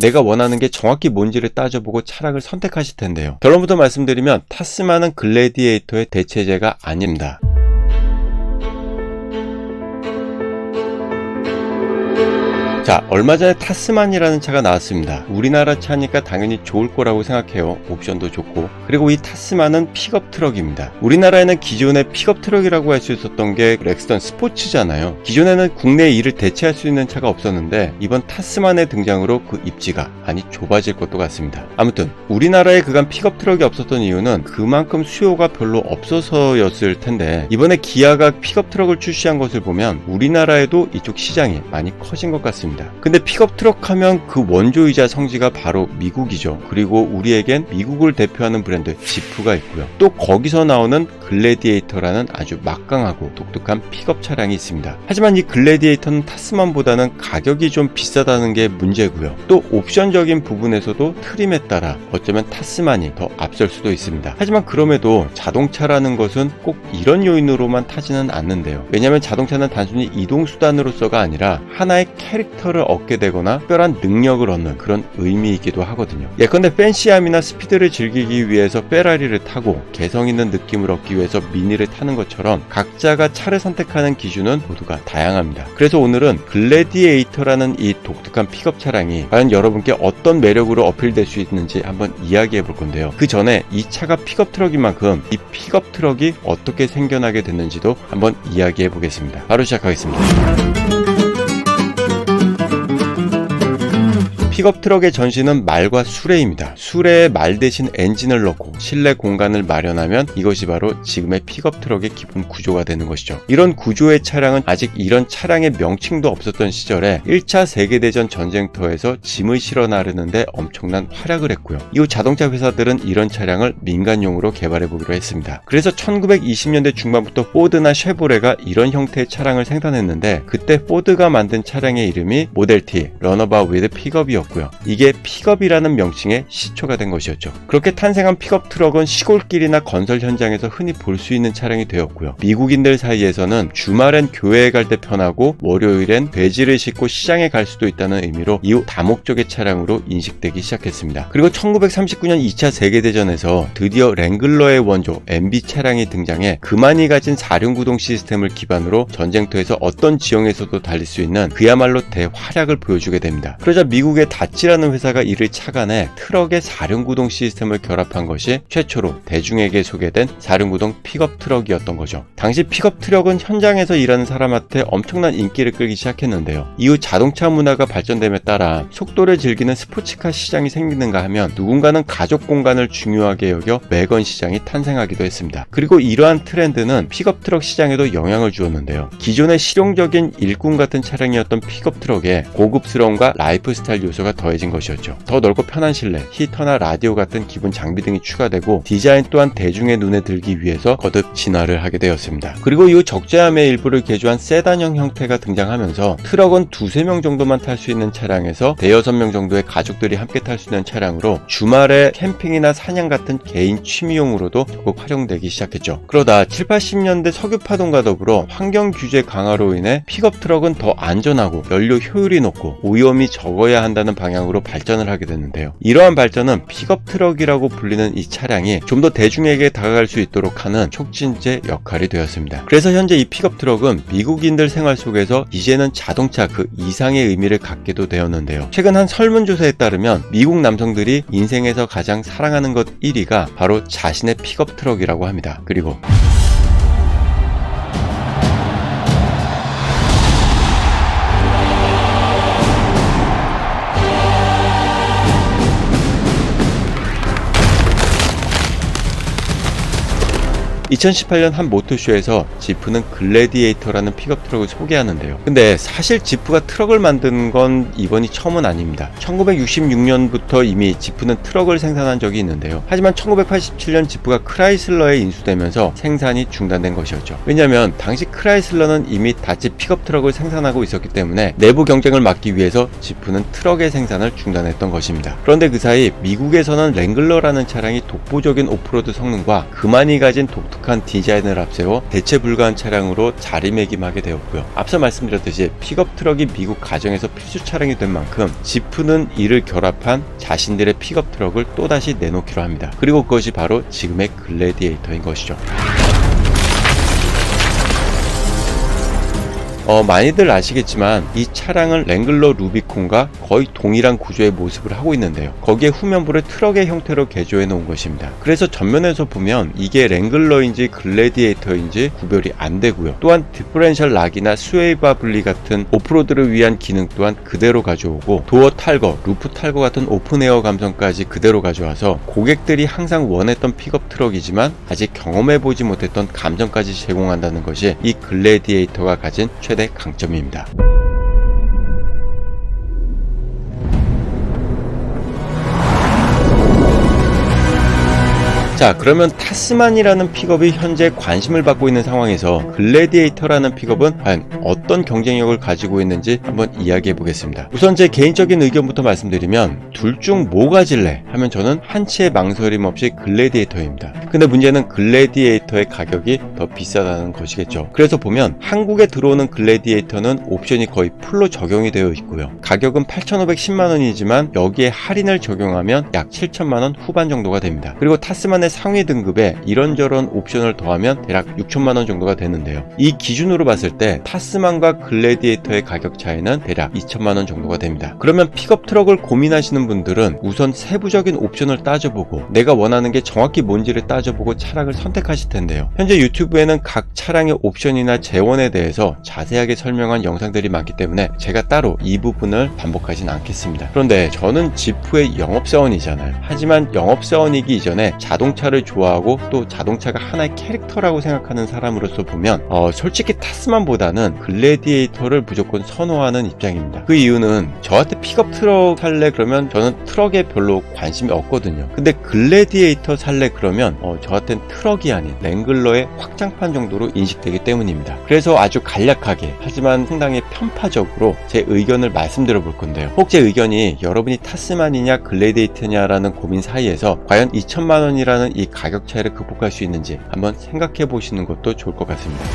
내가 원하는 게 정확히 뭔지를 따져보고 차량을 선택하실 텐데요. 결론부터 말씀드리면 타스만은 글래디에이터의 대체제가 아닙니다. 자, 얼마 전에 타스만이라는 차가 나왔습니다. 우리나라 차니까 당연히 좋을 거라고 생각해요. 옵션도 좋고. 그리고 이 타스만은 픽업 트럭입니다. 우리나라에는 기존의 픽업 트럭이라고 할 수 있었던 게 렉스턴 스포츠잖아요. 기존에는 국내에 이를 대체할 수 있는 차가 없었는데 이번 타스만의 등장으로 그 입지가 많이 좁아질 것도 같습니다. 아무튼 우리나라에 그간 픽업 트럭이 없었던 이유는 그만큼 수요가 별로 없어서였을 텐데 이번에 기아가 픽업 트럭을 출시한 것을 보면 우리나라에도 이쪽 시장이 많이 커진 것 같습니다. 근데 픽업 트럭 하면 그 원조이자 성지가 바로 미국이죠. 그리고 우리에겐 미국을 대표하는 브랜드 지프가 있고요. 또 거기서 나오는 글래디에이터라는 아주 막강하고 독특한 픽업 차량이 있습니다. 하지만 이 글래디에이터는 타스만보다는 가격이 좀 비싸다는 게 문제고요. 또 옵션적인 부분에서도 트림에 따라 어쩌면 타스만이 더 앞설 수도 있습니다. 하지만 그럼에도 자동차라는 것은 꼭 이런 요인으로만 타지는 않는데요. 왜냐하면 자동차는 단순히 이동수단으로서가 아니라 하나의 캐릭터를 얻게 되거나 특별한 능력을 얻는 그런 의미이기도 하거든요. 예컨대 팬시함이나 스피드를 즐기기 위해서 페라리를 타고 개성 있는 느낌을 얻기 위해서 미니를 타는 것처럼 각자가 차를 선택하는 기준은 모두가 다양합니다. 그래서 오늘은 글래디에이터라는 이 독특한 픽업 차량이 과연 여러분께 어떤 매력으로 어필될 수 있는지 한번 이야기해 볼 건데요. 그 전에 이 차가 픽업 트럭인 만큼 이 픽업 트럭이 어떻게 생겨나게 됐는지도 한번 이야기해 보겠습니다. 바로 시작하겠습니다. 픽업 트럭의 전신은 말과 수레입니다. 수레에 말 대신 엔진을 넣고 실내 공간을 마련하면 이것이 바로 지금의 픽업 트럭의 기본 구조가 되는 것이죠. 이런 구조의 차량은 아직 이런 차량의 명칭도 없었던 시절에 1차 세계대전 전쟁터에서 짐을 실어 나르는데 엄청난 활약을 했고요. 이후 자동차 회사들은 이런 차량을 민간용으로 개발해 보기로 했습니다. 그래서 1920년대 중반부터 포드나 쉐보레가 이런 형태의 차량을 생산했는데 그때 포드가 만든 차량의 이름이 모델 T, 러너바웃 위드 픽업이었고 이게 픽업이라는 명칭의 시초가 된 것이었죠. 그렇게 탄생한 픽업 트럭은 시골길이나 건설 현장에서 흔히 볼 수 있는 차량이 되었고요. 미국인들 사이에서는 주말엔 교회에 갈 때 편하고 월요일엔 돼지를 싣고 시장에 갈 수도 있다는 의미로 이후 다목적의 차량으로 인식되기 시작했습니다. 그리고 1939년 2차 세계대전에서 드디어 랭글러의 원조 MB 차량이 등장해 그만이 가진 사륜구동 시스템을 기반으로 전쟁터에서 어떤 지형에서도 달릴 수 있는 그야말로 대활약을 보여주게 됩니다. 그러자 미국의 다치라는 회사가 이를 착안해 트럭의 사륜구동 시스템을 결합한 것이 최초로 대중에게 소개된 사륜구동 픽업 트럭이었던 거죠. 당시 픽업 트럭은 현장에서 일하는 사람한테 엄청난 인기를 끌기 시작했는데요. 이후 자동차 문화가 발전됨에 따라 속도를 즐기는 스포츠카 시장이 생기는가 하면 누군가는 가족 공간을 중요하게 여겨 매건 시장이 탄생하기도 했습니다. 그리고 이러한 트렌드는 픽업 트럭 시장에도 영향을 주었는데요. 기존의 실용적인 일꾼 같은 차량이었던 픽업 트럭에 고급스러움과 라이프스타일 요소가 더해진 것이었죠. 더 넓고 편한 실내, 히터나 라디오 같은 기본 장비 등이 추가되고 디자인 또한 대중의 눈에 들기 위해서 거듭 진화를 하게 되었습니다. 그리고 이후 적재함의 일부를 개조한 세단형 형태가 등장하면서 트럭은 2-3명 정도만 탈 수 있는 차량에서 대여섯 명 정도의 가족들이 함께 탈 수 있는 차량으로 주말에 캠핑이나 사냥 같은 개인 취미용으로도 적극 활용되기 시작했죠. 그러다 7-80년대 석유파동과 더불어 환경 규제 강화로 인해 픽업 트럭은 더 안전하고 연료 효율이 높고 오염이 적어야 한다는 방향으로 발전을 하게 됐는데요. 이러한 발전은 픽업 트럭이라고 불리는 이 차량이 좀 더 대중에게 다가갈 수 있도록 하는 촉진제 역할이 되었습니다. 그래서 현재 이 픽업 트럭은 미국인들 생활 속에서 이제는 자동차 그 이상의 의미를 갖게도 되었는데요. 최근 한 설문조사에 따르면 미국 남성들이 인생에서 가장 사랑하는 것 1위가 바로 자신의 픽업 트럭이라고 합니다. 그리고 2018년 한 모터쇼에서 지프는 글래디에이터라는 픽업 트럭을 소개하는데요. 근데 사실 지프가 트럭을 만든 건 이번이 처음은 아닙니다. 1966년부터 이미 지프는 트럭을 생산한 적이 있는데요. 하지만 1987년 지프가 크라이슬러에 인수되면서 생산이 중단된 것이었죠. 왜냐하면 당시 크라이슬러는 이미 다치 픽업 트럭을 생산하고 있었기 때문에 내부 경쟁을 막기 위해서 지프는 트럭의 생산을 중단했던 것입니다. 그런데 그 사이 미국에서는 랭글러라는 차량이 독보적인 오프로드 성능과 그만이 가진 독특한 독특한 디자인을 앞세워 대체 불가한 차량으로 자리매김하게 되었고요. 앞서 말씀드렸듯이 픽업 트럭이 미국 가정에서 필수 차량이 된 만큼 지프는 이를 결합한 자신들의 픽업 트럭을 또다시 내놓기로 합니다. 그리고 그것이 바로 지금의 글래디에이터인 것이죠. 많이들 아시겠지만 이 차량은 랭글러 루비콘과 거의 동일한 구조의 모습을 하고 있는데요. 거기에 후면부를 트럭의 형태로 개조해 놓은 것입니다. 그래서 전면에서 보면 이게 랭글러인지 글래디에이터인지 구별이 안 되고요. 또한 디퍼렌셜 락이나 스웨이바 분리 같은 오프로드를 위한 기능 또한 그대로 가져오고 도어 탈거, 루프 탈거 같은 오픈에어 감성까지 그대로 가져와서 고객들이 항상 원했던 픽업 트럭이지만 아직 경험해보지 못했던 감정까지 제공한다는 것이 이 글래디에이터가 가진 최대 강점입니다. 자, 그러면 타스만이라는 픽업이 현재 관심을 받고 있는 상황에서 글래디에이터라는 픽업은 과연 어떤 경쟁력을 가지고 있는지 한번 이야기해 보겠습니다. 우선 제 개인적인 의견부터 말씀드리면 둘 중 뭐 가질래 하면 저는 한치의 망설임 없이 글래디에이터입니다. 근데 문제는 글래디에이터의 가격이 더 비싸다는 것이겠죠. 그래서 보면 한국에 들어오는 글래디에이터는 옵션이 거의 풀로 적용이 되어 있고요. 가격은 8,510만원이지만 여기에 할인을 적용하면 약 7천만원 후반 정도가 됩니다. 그리고 타스만의 상위 등급에 이런저런 옵션을 더하면 대략 6천만원 정도가 되는데요. 이 기준으로 봤을 때 타스만과 글래디에이터의 가격 차이는 대략 2천만원 정도가 됩니다. 그러면 픽업 트럭을 고민하시는 분들은 우선 세부적인 옵션을 따져보고 내가 원하는 게 정확히 뭔지를 따져보고 차량을 선택하실 텐데요. 현재 유튜브에는 각 차량의 옵션이나 재원에 대해서 자세하게 설명한 영상들이 많기 때문에 제가 따로 이 부분을 반복하진 않겠습니다. 그런데 저는 지프의 영업사원이잖아요. 하지만 영업사원이기 이전에 자동차를 좋아하고 또 자동차가 하나의 캐릭터라고 생각하는 사람으로서 보면 솔직히 타스만보다는 글래디에이터를 무조건 선호하는 입장입니다. 그 이유는 저한테 픽업 트럭 살래 그러면 저는 트럭에 별로 관심이 없거든요. 근데 글래디에이터 살래 그러면 저한테는 트럭이 아닌 랭글러의 확장판 정도로 인식되기 때문입니다. 그래서 아주 간략하게 하지만 상당히 편파적으로 제 의견을 말씀드려 볼 건데요. 혹 제 의견이 여러분이 타스만이냐 글래디에이터냐라는 고민 사이에서 과연 2천만원이라는 이 가격 차이를 극복할 수 있는지 한번 생각해 보시는 것도 좋을 것 같습니다.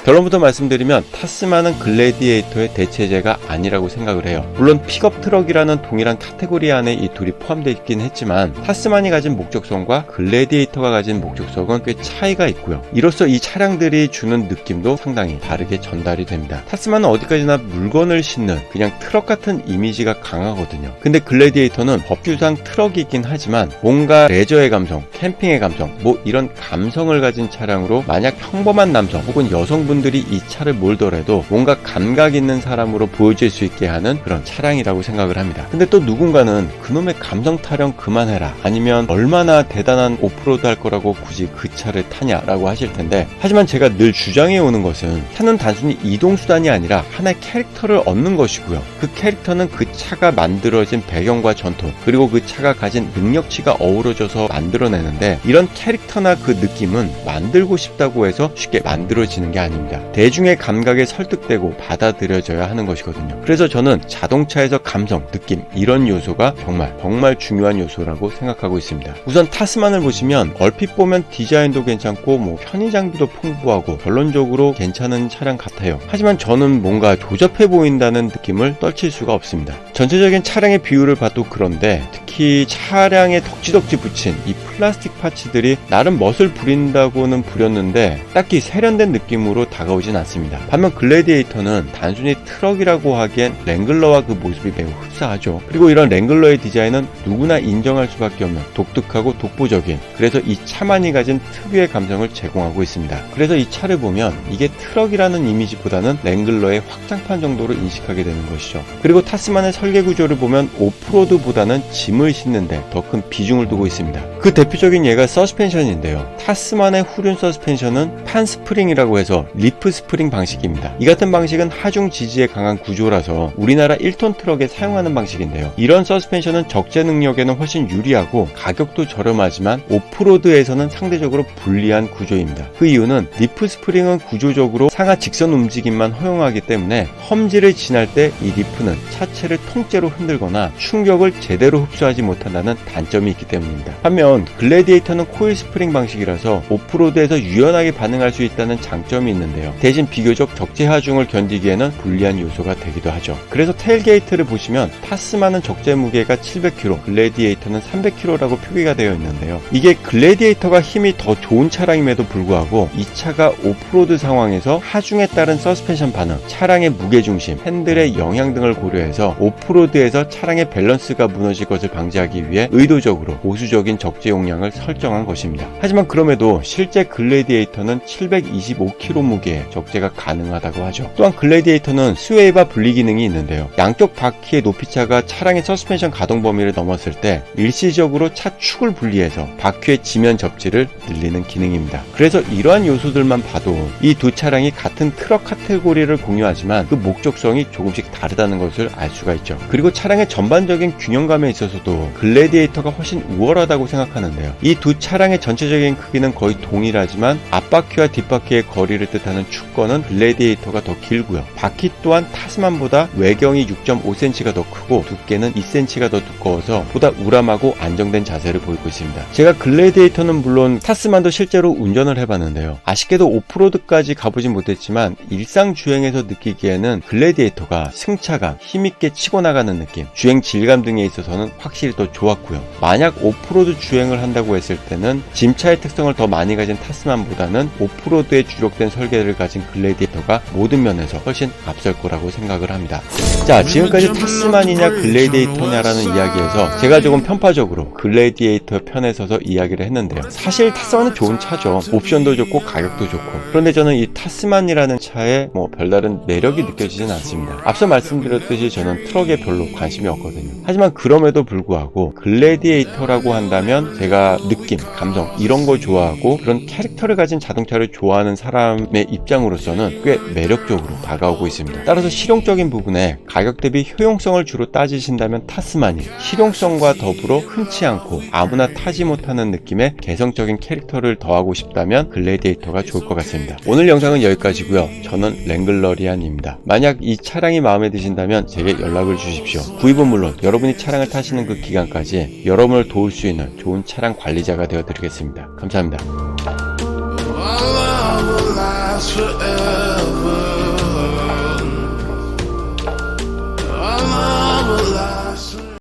결론부터 말씀드리면 타스만은 글래디에이터의 대체제가 아니라고 생각을 해요. 물론 픽업 트럭이라는 동일한 카테고리 안에 이 둘이 포함되어 있긴 했지만 타스만이 가진 목적성과 글래디에이터가 가진 목적성은 꽤 차이가 있고요. 이로써 이 차량들이 주는 느낌도 상당히 다르게 전달이 됩니다. 타스만은 어디까지나 물건을 싣는 그냥 트럭 같은 이미지가 강하거든요. 근데 글래디에이터는 법규상 트럭이긴 하지만 뭔가 레저의 감성, 캠핑의 감성, 뭐 이런 감성을 가진 차량으로 만약 평범한 남성 혹은 여성분 들이 이 차를 몰더라도 뭔가 감각 있는 사람으로 보여질 수 있게 하는 그런 차량이라고 생각을 합니다. 근데 또 누군가는 그놈의 감성 타령 그만해라, 아니면 얼마나 대단한 오프로드 할 거라고 굳이 그 차를 타냐라고 하실 텐데, 하지만 제가 늘 주장해 오는 것은 차는 단순히 이동수단이 아니라 하나의 캐릭터를 얻는 것이고요. 그 캐릭터는 그 차가 만들어진 배경과 전통 그리고 그 차가 가진 능력치가 어우러져서 만들어내는데, 이런 캐릭터나 그 느낌은 만들고 싶다고 해서 쉽게 만들어지는 게 아닙니다. 대중의 감각에 설득되고 받아들여져야 하는 것이거든요. 그래서 저는 자동차에서 감성, 느낌 이런 요소가 정말 중요한 요소라고 생각하고 있습니다. 우선 타스만을 보시면 얼핏 보면 디자인도 괜찮고 편의 장비도 풍부하고 결론적으로 괜찮은 차량 같아요. 하지만 저는 뭔가 조잡해 보인다는 느낌을 떨칠 수가 없습니다. 전체적인 차량의 비율을 봐도 그런데 특히 차량에 덕지덕지 붙인 이 플라스틱 파츠들이 나름 멋을 부린다고는 부렸는데 딱히 세련된 느낌으로 다가오진 않습니다. 반면 글래디에이터는 단순히 트럭이라고 하기엔 랭글러와 그 모습이 매우 흡사하죠. 그리고 이런 랭글러의 디자인은 누구나 인정할 수밖에 없는 독특하고 독보적인, 그래서 이 차만이 가진 특유의 감성을 제공하고 있습니다. 그래서 이 차를 보면 이게 트럭이라는 이미지보다는 랭글러의 확장판 정도로 인식하게 되는 것이죠. 그리고 타스만의 설계 구조를 보면 오프로드보다는 짐을 짐을 싣는데 더 큰 비중을 두고 있습니다. 그 대표적인 예가 서스펜션인데요. 타스만의 후륜 서스펜션은 판스프링이라고 해서 리프 스프링 방식입니다. 이 같은 방식은 하중 지지에 강한 구조라서 우리나라 1톤 트럭에 사용하는 방식인데요. 이런 서스펜션은 적재 능력에는 훨씬 유리하고 가격도 저렴하지만 오프로드에서는 상대적으로 불리한 구조입니다. 그 이유는 리프 스프링은 구조적으로 상하 직선 움직임만 허용하기 때문에 험지를 지날 때 이 리프는 차체를 통째로 흔들거나 충격을 제대로 흡수하지 못한다는 단점이 있기 때문입니다. 반면 글래디에이터는 코일 스프링 방식이라서 오프로드에서 유연하게 반응할 수 있다는 장점이 있는데요. 대신 비교적 적재 하중을 견디기에는 불리한 요소가 되기도 하죠. 그래서 테일게이트를 보시면 타스만은 적재 무게가 700kg, 글래디에이터는 300kg라고 표기가 되어 있는데요. 이게 글래디에이터가 힘이 더 좋은 차량임에도 불구하고 이 차가 오프로드 상황에서 하중에 따른 서스펜션 반응, 차량의 무게중심, 핸들의 영향 등을 고려해서 오프로드에서 차량의 밸런스가 무너질 것을 방지하기 위해 의도적으로 보수적인 적재 용량을 설정한 것입니다. 하지만 그럼에도 실제 글래디에이터는 725kg 무게의 적재가 가능하다고 하죠. 또한 글래디에이터는 스웨이바 분리 기능이 있는데요. 양쪽 바퀴의 높이차가 차량의 서스펜션 가동 범위를 넘었을 때 일시적으로 차축을 분리해서 바퀴의 지면 접지를 늘리는 기능입니다. 그래서 이러한 요소들만 봐도 이 두 차량이 같은 트럭 카테고리를 공유하지만 그 목적성이 조금씩 다르다는 것을 알 수가 있죠. 그리고 차량의 전반적인 균형감에 있어서도 글래디에이터가 훨씬 우월하다고 생각하는데요. 이 두 차량의 전체적인 크기는 거의 동일하지만 앞바퀴와 뒷바퀴의 거리를 뜻하는 축거는 글래디에이터가 더 길고요. 바퀴 또한 타스만보다 외경이 6.5cm가 더 크고 두께는 2cm가 더 두꺼워서 보다 우람하고 안정된 자세를 보이고 있습니다. 제가 글래디에이터는 물론 타스만도 실제로 운전을 해봤는데요. 아쉽게도 오프로드까지 가보진 못했지만 일상 주행에서 느끼기에는 글래디에이터가 승차감, 힘있게 치고 나가는 느낌, 주행 질감 등에 있어서는 확실히 더 좋았고요. 만약 오프로드 주행을 한다고 했을 때는 짐차의 특성을 더 많이 가진 타스만보다는 오프로드에 주력된 설계를 가진 글래디에이터가 모든 면에서 훨씬 앞설 거라고 생각을 합니다. 자, 지금까지 타스만이냐 글래디에이터냐라는 이야기에서 제가 조금 편파적으로 글래디에이터 편에 서서 이야기를 했는데요. 사실 타스만은 좋은 차죠. 옵션도 좋고 가격도 좋고. 그런데 저는 이 타스만이라는 차에 별다른 매력이 느껴지진 않습니다. 앞서 말씀드렸듯이 저는 트럭에 별로 관심이 없거든요. 하지만 그럼에도 불구하고 글래디에이터라고 한다면 제가 느낌, 감성 이런 거 좋아하고 그런 캐릭터를 가진 자동차를 좋아하는 사람의 입장으로서는 꽤 매력적으로 다가오고 있습니다. 따라서 실용적인 부분에 가격 대비 효용성을 주로 따지신다면 타스만이, 실용성과 더불어 흔치 않고 아무나 타지 못하는 느낌의 개성적인 캐릭터를 더하고 싶다면 글래디에이터가 좋을 것 같습니다. 오늘 영상은 여기까지고요. 저는 랭글러리안입니다. 만약 이 차량이 마음에 드신다면 제게 연락을 주십시오. 구입은 물론 여러분이 차량을 타시는 그 기간까지 여러분을 도울 수 있는 좋은 차량 관리자가 되어드리겠습니다. 감사합니다.